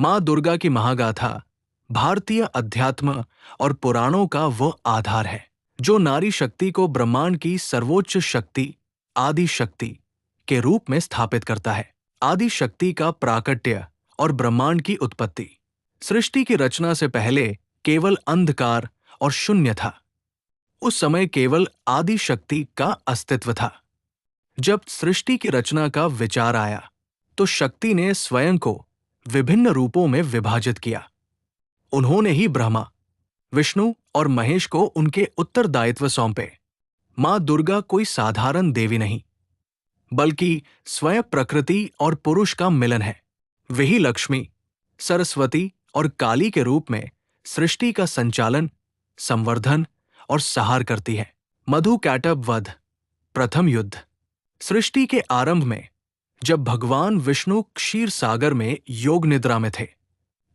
माँ दुर्गा की महागाथा भारतीय अध्यात्म और पुराणों का वह आधार है जो नारी शक्ति को ब्रह्मांड की सर्वोच्च शक्ति, आदि शक्ति के रूप में स्थापित करता है। आदि शक्ति का प्राकट्य और ब्रह्मांड की उत्पत्ति। सृष्टि की रचना से पहले केवल अंधकार और शून्य था। उस समय केवल आदि शक्ति का अस्तित्व था। जब सृष्टि की रचना का विचार आया तो शक्ति ने स्वयं को विभिन्न रूपों में विभाजित किया। उन्होंने ही ब्रह्मा, विष्णु और महेश को उनके उत्तरदायित्व सौंपे। मां दुर्गा कोई साधारण देवी नहीं, बल्कि स्वयं प्रकृति और पुरुष का मिलन है। वही लक्ष्मी, सरस्वती और काली के रूप में सृष्टि का संचालन, संवर्धन और सहार करती है। मधु कैटभ वध। प्रथम युद्ध। सृष्टि के आरंभ में जब भगवान विष्णु क्षीर सागर में योग निद्रा में थे,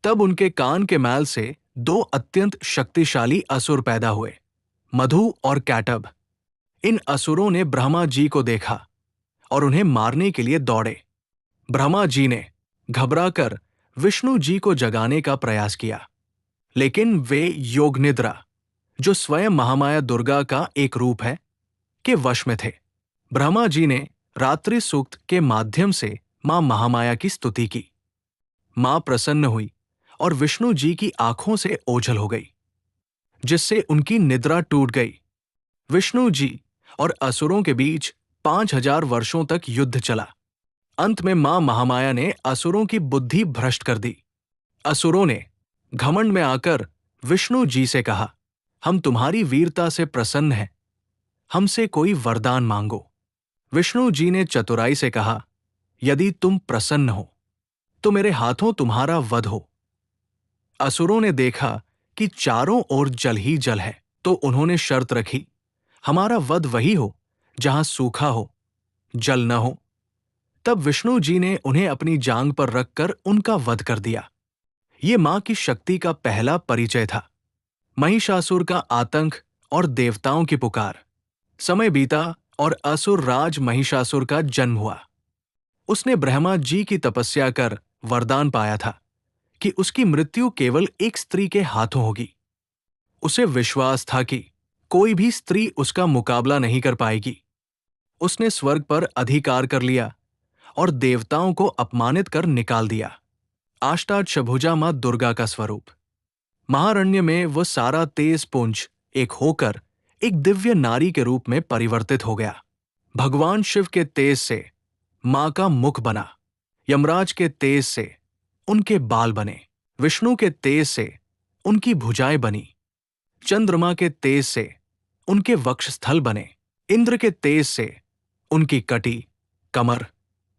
तब उनके कान के मैल से दो अत्यंत शक्तिशाली असुर पैदा हुए, मधु और कैटभ। इन असुरों ने ब्रह्मा जी को देखा और उन्हें मारने के लिए दौड़े। ब्रह्मा जी ने घबराकर विष्णु जी को जगाने का प्रयास किया, लेकिन वे योग निद्रा, जो स्वयं महामाया दुर्गा का एक रूप है, के वश में थे। ब्रह्मा जी ने रात्रि सूक्त के माध्यम से मां महामाया की स्तुति की। मां प्रसन्न हुई और विष्णु जी की आंखों से ओझल हो गई, जिससे उनकी निद्रा टूट गई। विष्णु जी और असुरों के बीच 5000 वर्षों तक युद्ध चला। अंत में मां महामाया ने असुरों की बुद्धि भ्रष्ट कर दी। असुरों ने घमंड में आकर विष्णु जी से कहा, हम तुम्हारी वीरता से प्रसन्न हैं, हमसे कोई वरदान मांगो। विष्णु जी ने चतुराई से कहा, यदि तुम प्रसन्न हो तो मेरे हाथों तुम्हारा वध हो। असुरों ने देखा कि चारों ओर जल ही जल है, तो उन्होंने शर्त रखी, हमारा वध वही हो जहां सूखा हो, जल न हो। तब विष्णु जी ने उन्हें अपनी जांग पर रखकर उनका वध कर दिया। ये मां की शक्ति का पहला परिचय था। महिषासुर का आतंक और देवताओं की पुकार। समय बीता और असुर राज महिषासुर का जन्म हुआ। उसने ब्रह्मा जी की तपस्या कर वरदान पाया था कि उसकी मृत्यु केवल एक स्त्री के हाथों होगी। उसे विश्वास था कि कोई भी स्त्री उसका मुकाबला नहीं कर पाएगी। उसने स्वर्ग पर अधिकार कर लिया और देवताओं को अपमानित कर निकाल दिया। अष्टादशभुजा मां दुर्गा का स्वरूप। महारण्य में वह सारा तेज पुंज एक होकर एक दिव्य नारी के रूप में परिवर्तित हो गया। भगवान शिव के तेज से मां का मुख बना, यमराज के तेज से उनके बाल बने, विष्णु के तेज से उनकी भुजाएं बनी, चंद्रमा के तेज से उनके वक्षस्थल बने, इंद्र के तेज से उनकी कटी, कमर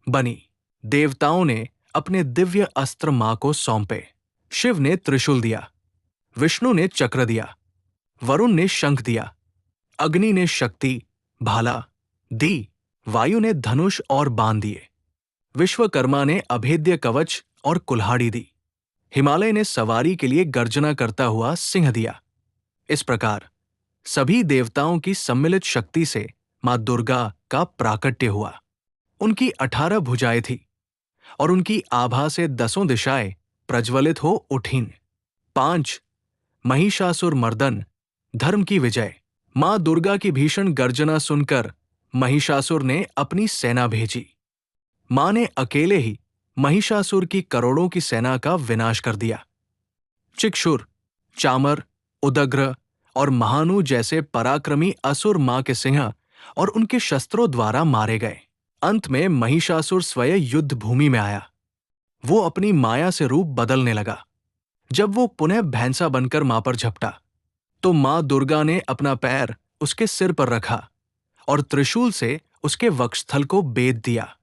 बनी। देवताओं ने अपने दिव्य अस्त्र मां को सौंपे। शिव ने त्रिशूल दिया, विष्णु ने चक्र दिया, वरुण ने शंख दिया, अग्नि ने शक्ति, भाला दी, वायु ने धनुष और बाण दिए, विश्वकर्मा ने अभेद्य कवच और कुल्हाड़ी दी, हिमालय ने सवारी के लिए गर्जना करता हुआ सिंह दिया। इस प्रकार सभी देवताओं की सम्मिलित शक्ति से मां दुर्गा का प्राकट्य हुआ। उनकी 18 भुजाएं थी और उनकी आभा से 10 दिशाएं प्रज्वलित हो उठीं। 5 महिषासुर मर्दन, धर्म की विजय। मां दुर्गा की भीषण गर्जना सुनकर महिषासुर ने अपनी सेना भेजी। मां ने अकेले ही महिषासुर की करोड़ों की सेना का विनाश कर दिया। चिक्षुर, चामर, उदग्र और महानु जैसे पराक्रमी असुर मां के सिंह और उनके शस्त्रों द्वारा मारे गए। अंत में महिषासुर स्वयं युद्ध भूमि में आया। वो अपनी माया से रूप बदलने लगा। जब वो पुनः भैंसा बनकर मां पर झपटा, तो मां दुर्गा ने अपना पैर उसके सिर पर रखा और त्रिशूल से उसके वक्षस्थल को बेध दिया।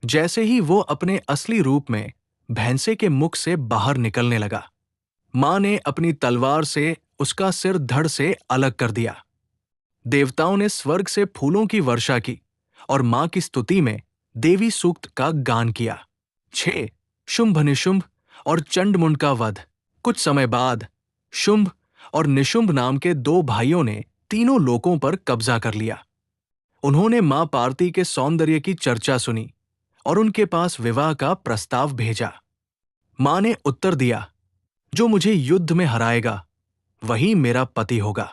जैसे ही वो अपने असली रूप में भैंसे के मुख से बाहर निकलने लगा, मां ने अपनी तलवार से उसका सिर धड़ से अलग कर दिया। देवताओं ने स्वर्ग से फूलों की वर्षा की और मां की स्तुति में देवी सूक्त का गान किया। 6 शुंभ निशुंभ और चंडमुंड का वध। कुछ समय बाद शुंभ और निशुंभ नाम के 2 भाइयों ने तीनों लोकों पर कब्जा कर लिया। उन्होंने मां पार्वती के सौंदर्य की चर्चा सुनी और उनके पास विवाह का प्रस्ताव भेजा। मां ने उत्तर दिया, जो मुझे युद्ध में हराएगा वही मेरा पति होगा।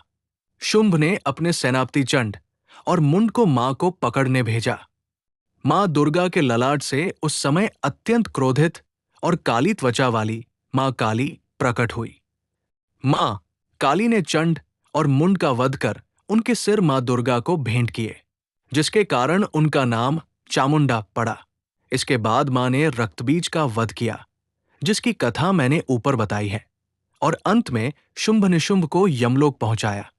शुंभ ने अपने सेनापति चंड और मुंड को मां को पकड़ने भेजा। मां दुर्गा के ललाट से उस समय अत्यंत क्रोधित और काली त्वचा वाली मां काली प्रकट हुई। मां काली ने चंड और मुंड का वध कर उनके सिर मां दुर्गा को भेंट किए, जिसके कारण उनका नाम चामुंडा पड़ा। इसके बाद मां ने रक्तबीज का वध किया, जिसकी कथा मैंने ऊपर बताई है, और अंत में शुंभ निशुंभ को यमलोक पहुंचाया।